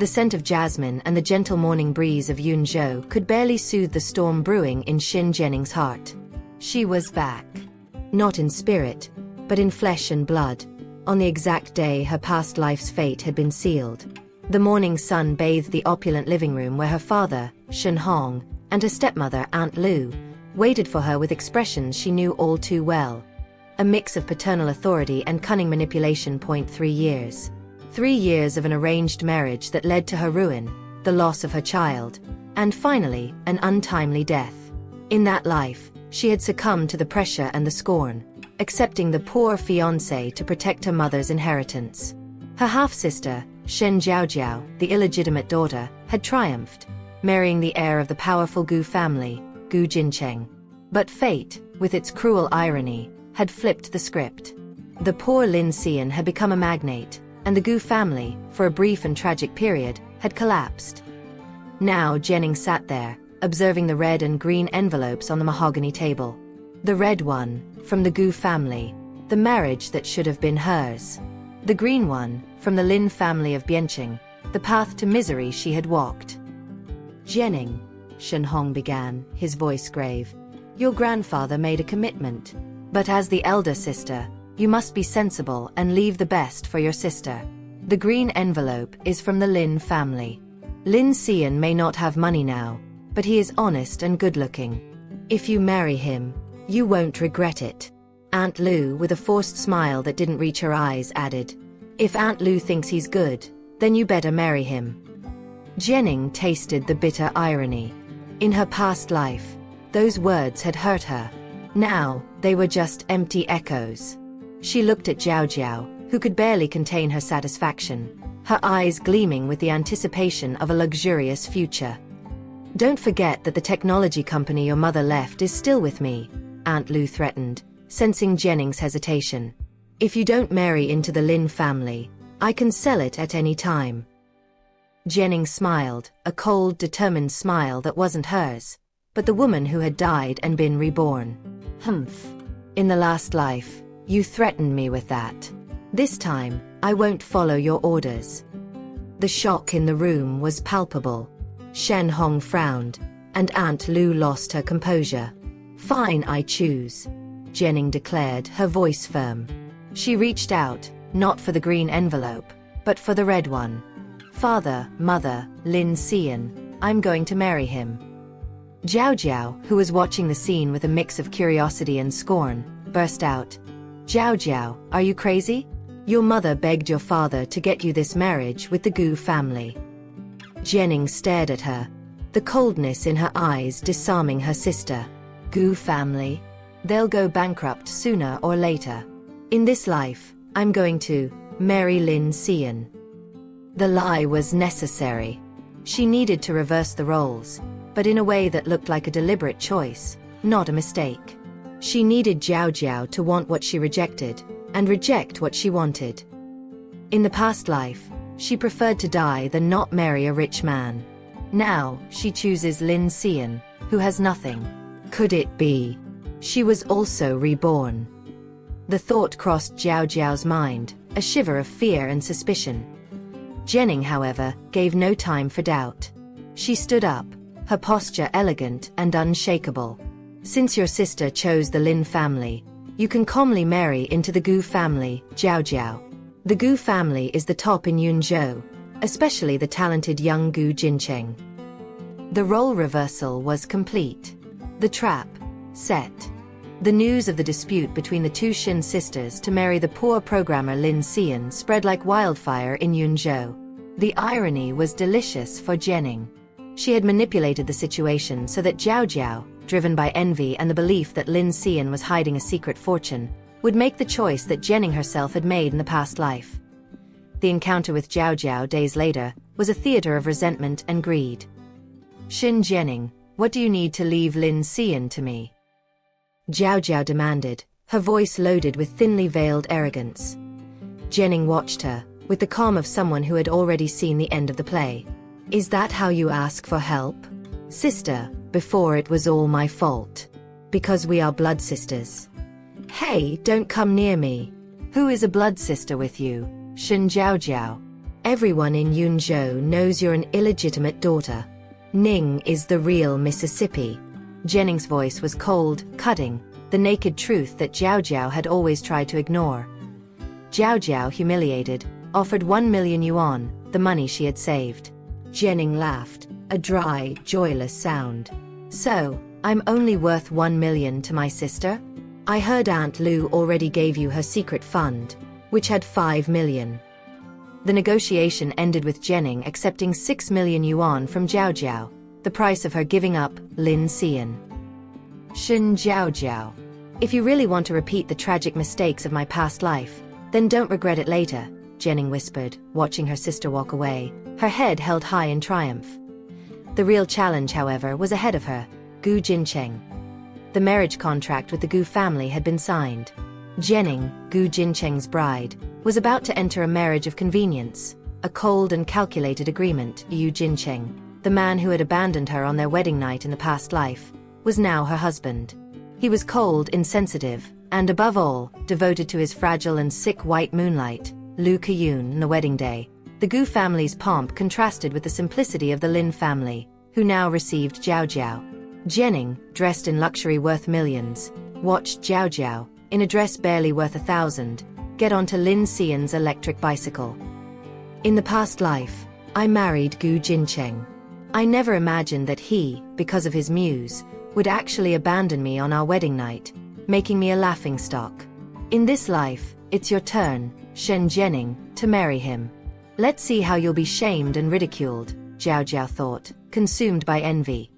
The scent of jasmine and the gentle morning breeze of Yunzhou could barely soothe the storm brewing in Shen Jianing's heart. She was back. Not in spirit, but in flesh and blood, on the exact day her past life's fate had been sealed. The morning sun bathed the opulent living room where her father, Shen Hong, and her stepmother, Aunt Lu, waited for her with expressions she knew all too well. A mix of paternal authority and cunning manipulation. 3 years. 3 years of an arranged marriage that led to her ruin, the loss of her child, and finally, an untimely death. In that life, she had succumbed to the pressure and the scorn, accepting the poor fiancé to protect her mother's inheritance. Her half-sister, Shen Jiaojiao, the illegitimate daughter, had triumphed, marrying the heir of the powerful Gu family, Gu Jincheng. But fate, with its cruel irony, had flipped the script. The poor Lin Siyian had become a magnate, and the Gu family, for a brief and tragic period, had collapsed. Now Jianing sat there, observing the red and green envelopes on the mahogany table. The red one, from the Gu family, the marriage that should have been hers. The green one, from the Lin family of Jincheng, the path to misery she had walked. Jianing, Shen Hong began, his voice grave. Your grandfather made a commitment. But as the elder sister, you must be sensible and leave the best for your sister. The green envelope is from the Lin family. Lin Siyian may not have money now, but he is honest and good-looking. If you marry him, you won't regret it. Aunt Lu, with a forced smile that didn't reach her eyes, added, If Aunt Lu thinks he's good, then you better marry him. Jianing tasted the bitter irony. In her past life, those words had hurt her. Now, they were just empty echoes. She looked at Jiaojiao, who could barely contain her satisfaction, her eyes gleaming with the anticipation of a luxurious future. Don't forget that the technology company your mother left is still with me, Aunt Lu threatened, sensing Jianing's hesitation. If you don't marry into the Lin family, I can sell it at any time. Jianing smiled, a cold, determined smile that wasn't hers, but the woman who had died and been reborn. Humph. In the last life, you threatened me with that. This time, I won't follow your orders. The shock in the room was palpable. Shen Hong frowned, and Aunt Lu lost her composure. Fine, I choose, Jianing declared, her voice firm. She reached out, not for the green envelope, but for the red one. Father, mother, Lin Siyian, I'm going to marry him. Jiaojiao, who was watching the scene with a mix of curiosity and scorn, burst out. Jiaojiao, are you crazy? Your mother begged your father to get you this marriage with the Gu family. Jianing stared at her, the coldness in her eyes disarming her sister. Gu family? They'll go bankrupt sooner or later. In this life, I'm going to marry Lin Siyian. The lie was necessary. She needed to reverse the roles, but in a way that looked like a deliberate choice, not a mistake. She needed Jiaojiao to want what she rejected, and reject what she wanted. In the past life, she preferred to die than not marry a rich man. Now, she chooses Lin Siyian, who has nothing. Could it be she was also reborn? The thought crossed Jiaojiao's mind, a shiver of fear and suspicion. Jianing, however, gave no time for doubt. She stood up, her posture elegant and unshakable. Since your sister chose the Lin family, you can calmly marry into the Gu family, Jiaojiao. The Gu family is the top in Yunzhou, especially the talented young Gu Jincheng. The role reversal was complete. The trap set. The news of the dispute between the two Shen sisters to marry the poor programmer Lin Siyian spread like wildfire in Yunzhou. The irony was delicious for Jianing. She had manipulated the situation so that Jiaojiao, driven by envy and the belief that Lin Siyian was hiding a secret fortune, would make the choice that Jianing herself had made in the past life. The encounter with Jiaojiao days later was a theater of resentment and greed. Shen Jianing, what do you need to leave Lin Siyian to me? Jiaojiao demanded, her voice loaded with thinly veiled arrogance. Jianing watched her, with the calm of someone who had already seen the end of the play. Is that how you ask for help? Sister, before it was all my fault. Because we are blood sisters. Hey, don't come near me. Who is a blood sister with you? Shen Jiaojiao. Everyone in Yunzhou knows you're an illegitimate daughter. Ning is the real Mississippi." Jianing's voice was cold, cutting, the naked truth that Jiaojiao had always tried to ignore. Jiaojiao, humiliated, offered 1 million yuan, the money she had saved. Jianing laughed, a dry, joyless sound. "So, I'm only worth 1 million to my sister? I heard Aunt Lu already gave you her secret fund, which had 5 million. The negotiation ended with Jianing accepting 6 million yuan from Jiaojiao, the price of her giving up Lin Siyian. Shen Jiaojiao. If you really want to repeat the tragic mistakes of my past life, then don't regret it later, Jianing whispered, watching her sister walk away, her head held high in triumph. The real challenge, however, was ahead of her, Gu Jincheng. The marriage contract with the Gu family had been signed. Jianing, Gu Jincheng's bride, was about to enter a marriage of convenience, a cold and calculated agreement. Yu Jincheng, the man who had abandoned her on their wedding night in the past life, was now her husband. He was cold, insensitive, and above all, devoted to his fragile and sick white moonlight, Lu Keyun. On the wedding day, the Gu family's pomp contrasted with the simplicity of the Lin family, who now received Jiaojiao. Jianing, dressed in luxury worth millions, watched Jiaojiao, in a dress barely worth 1,000, get onto Lin Siyian's electric bicycle. "In the past life, I married Gu Jincheng. I never imagined that he, because of his muse, would actually abandon me on our wedding night, making me a laughingstock. In this life, it's your turn, Shen Jianing, to marry him. Let's see how you'll be shamed and ridiculed," Jiaojiao thought, consumed by envy.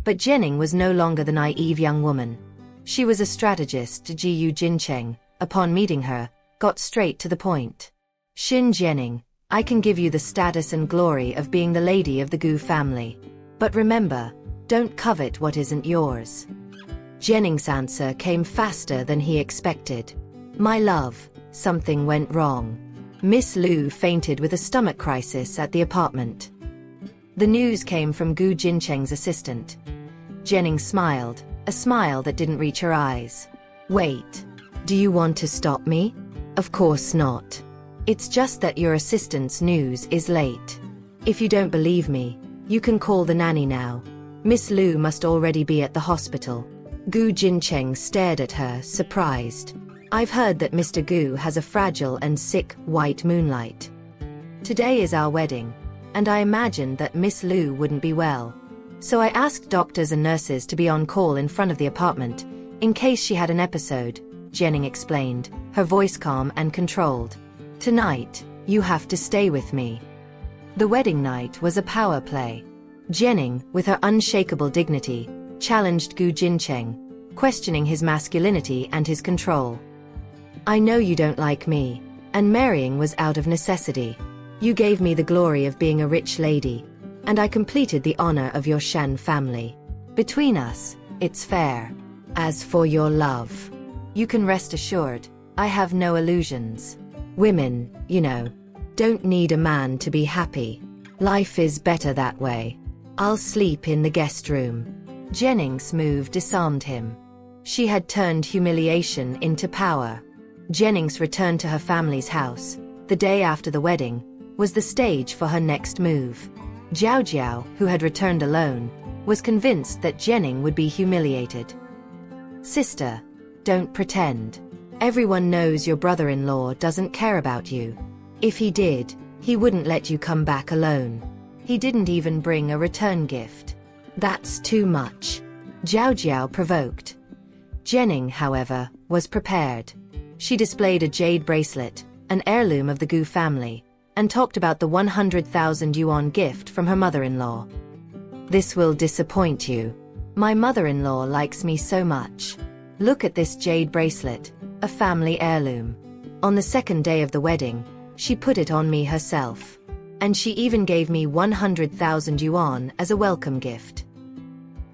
But Jianing was no longer the naive young woman. She was a strategist. Yu Jincheng, upon meeting her, got straight to the point. "Shen Jianing, I can give you the status and glory of being the lady of the Gu family. But remember, don't covet what isn't yours." Jianing's answer came faster than he expected. "My love, something went wrong. Miss Lu fainted with a stomach crisis at the apartment." The news came from Gu Jincheng's assistant. Jianing smiled, a smile that didn't reach her eyes. "Wait, do you want to stop me? Of course not. It's just that your assistant's news is late. If you don't believe me, you can call the nanny now. Miss Lu must already be at the hospital." Gu Jincheng stared at her, surprised. "I've heard that Mr. Gu has a fragile and sick white moonlight. Today is our wedding, and I imagined that Miss Lu wouldn't be well. So I asked doctors and nurses to be on call in front of the apartment, in case she had an episode," Jianing explained, her voice calm and controlled. "Tonight, you have to stay with me." The wedding night was a power play. Jianing, with her unshakable dignity, challenged Gu Jincheng, questioning his masculinity and his control. "I know you don't like me, and marrying was out of necessity. You gave me the glory of being a rich lady, and I completed the honor of your Shan family. Between us, it's fair. As for your love, you can rest assured, I have no illusions. Women, you know, don't need a man to be happy. Life is better that way. I'll sleep in the guest room." Jianing's move disarmed him. She had turned humiliation into power. Jianing's return to her family's house, the day after the wedding, was the stage for her next move. Jiaojiao, who had returned alone, was convinced that Jianing would be humiliated. "Sister, don't pretend. Everyone knows your brother-in-law doesn't care about you. If he did, he wouldn't let you come back alone. He didn't even bring a return gift. That's too much," Jiaojiao provoked. Jianing, however, was prepared. She displayed a jade bracelet, an heirloom of the Gu family, and talked about the 100,000 yuan gift from her mother-in-law. "This will disappoint you. My mother-in-law likes me so much. Look at this jade bracelet, a family heirloom. On the second day of the wedding, she put it on me herself. And she even gave me 100,000 yuan as a welcome gift."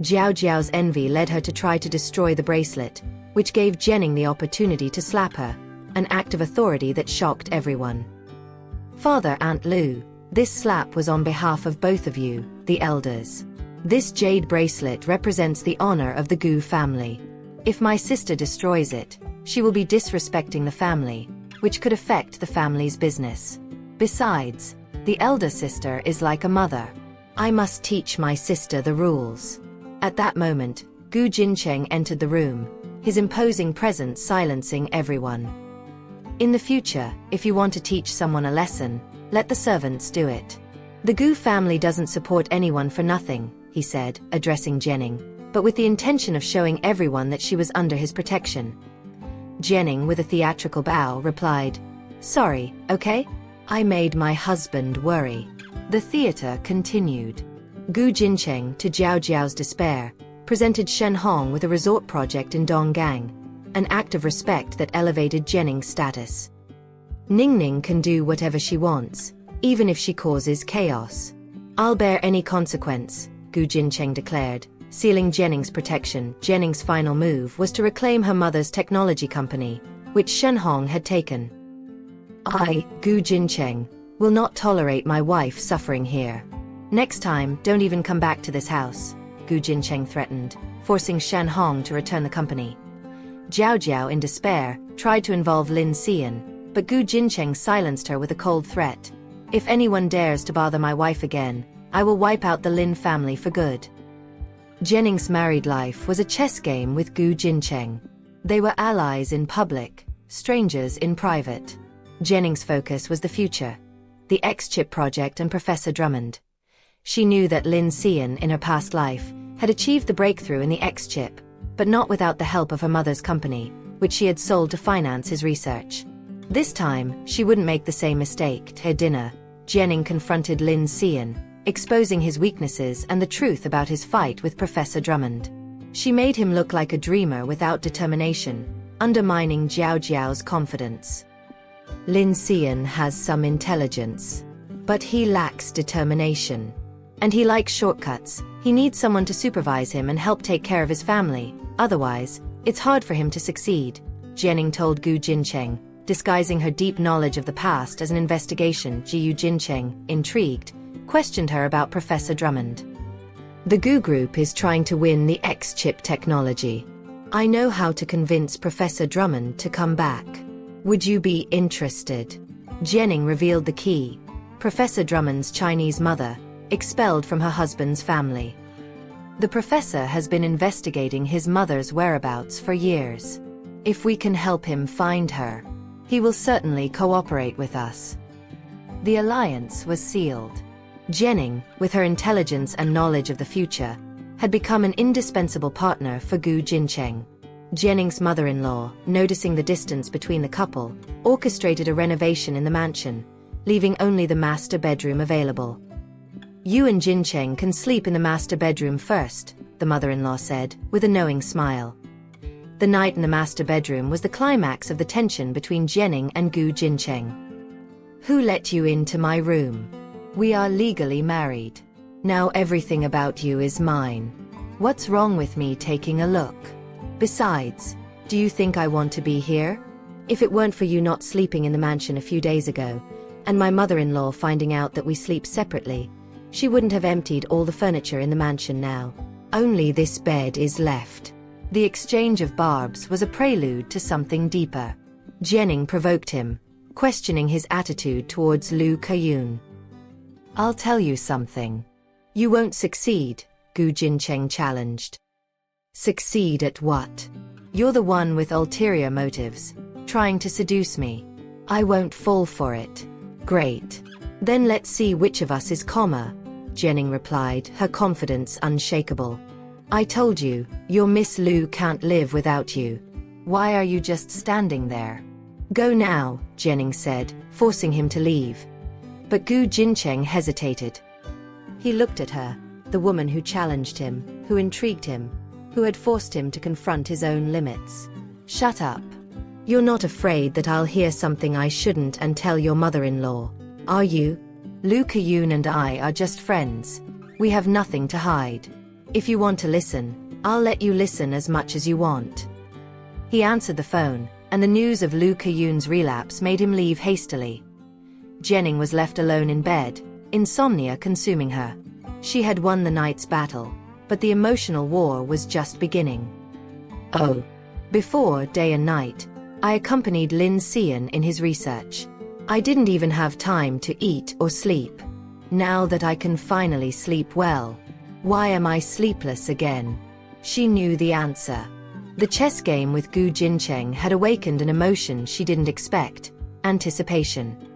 Jiaojiao's envy led her to try to destroy the bracelet, which gave Jianing the opportunity to slap her, an act of authority that shocked everyone. "Father Aunt Lu, this slap was on behalf of both of you, the elders. This jade bracelet represents the honor of the Gu family. If my sister destroys it, she will be disrespecting the family, which could affect the family's business. Besides, The elder sister is like a mother. I must teach my sister the rules. At that moment, Gu Jincheng entered the room, his imposing presence silencing everyone. In the future, if you want to teach someone a lesson, let the servants do it. The Gu family doesn't support anyone for nothing, he said, addressing Jianing, but with the intention of showing everyone that she was under his protection. Jianing, with a theatrical bow, replied, "Sorry, okay? I made my husband worry." The theater continued. Gu Jincheng, to Jiaojiao's despair, presented Shen Hong with a resort project in Donggang, an act of respect that elevated Jianing's status. Ningning can do whatever she wants, even if she causes chaos. I'll bear any consequence, Gu Jincheng declared, sealing Jianing's protection. Jianing's final move was to reclaim her mother's technology company, which Shen Hong had taken. I, Gu Jincheng, will not tolerate my wife suffering here. Next time, don't even come back to this house, Gu Jincheng threatened, forcing Shen Hong to return the company. Jiaojiao, in despair, tried to involve Lin Siyian, but Gu Jincheng silenced her with a cold threat. If anyone dares to bother my wife again, I will wipe out the Lin family for good. Jianing's married life was a chess game with Gu Jincheng. They were allies in public, strangers in private. Jianing's focus was the future, the X-chip project and Professor Drummond. She knew that Lin Siyian, in her past life, had achieved the breakthrough in the X-chip, but not without the help of her mother's company, which she had sold to finance his research. This time, she wouldn't make the same mistake. At dinner, Jianing confronted Lin Siyian, exposing his weaknesses and the truth about his fight with Professor Drummond. She made him look like a dreamer without determination, undermining Jiaojiao's confidence. Lin Siyian has some intelligence, but he lacks determination. And he likes shortcuts. He needs someone to supervise him and help take care of his family. Otherwise, it's hard for him to succeed, Jianing told Gu Jincheng, disguising her deep knowledge of the past as an investigation. Gu Jincheng, intrigued, questioned her about Professor Drummond. The Gu group is trying to win the X-chip technology. I know how to convince Professor Drummond to come back. Would you be interested? Jianing revealed the key. Professor Drummond's Chinese mother, expelled from her husband's family. The professor has been investigating his mother's whereabouts for years. If we can help him find her, he will certainly cooperate with us. The alliance was sealed. Jianing, with her intelligence and knowledge of the future, had become an indispensable partner for Gu Jincheng. Jianing's mother-in-law, noticing the distance between the couple, orchestrated a renovation in the mansion, leaving only the master bedroom available. You and Jincheng can sleep in the master bedroom first, the mother-in-law said, with a knowing smile. The night in the master bedroom was the climax of the tension between Jianing and Gu Jincheng. Who let you into my room? We are legally married. Now everything about you is mine. What's wrong with me taking a look? Besides, do you think I want to be here? If it weren't for you not sleeping in the mansion a few days ago, and my mother-in-law finding out that we sleep separately, she wouldn't have emptied all the furniture in the mansion now. Only this bed is left. The exchange of barbs was a prelude to something deeper. Jianing provoked him, questioning his attitude towards Lu Keyun. I'll tell you something. You won't succeed, Gu Jincheng challenged. Succeed at what? You're the one with ulterior motives, trying to seduce me. I won't fall for it. Great. Then let's see which of us is calmer, Jianing replied, her confidence unshakable. I told you, your Miss Lu can't live without you. Why are you just standing there? Go now, Jianing said, forcing him to leave. But Gu Jincheng hesitated. He looked at her, the woman who challenged him, who intrigued him, who had forced him to confront his own limits. Shut up. You're not afraid that I'll hear something I shouldn't and tell your mother-in-law, are you? Lu Keyun and I are just friends. We have nothing to hide. If you want to listen, I'll let you listen as much as you want. He answered the phone, and the news of Lu Keyun's relapse made him leave hastily. Jianing was left alone in bed, insomnia consuming her. She had won the night's battle, but the emotional war was just beginning. Oh. Before day and night, I accompanied Lin Siyian in his research. I didn't even have time to eat or sleep. Now that I can finally sleep well, why am I sleepless again? She knew the answer. The chess game with Gu Jincheng had awakened an emotion she didn't expect: anticipation.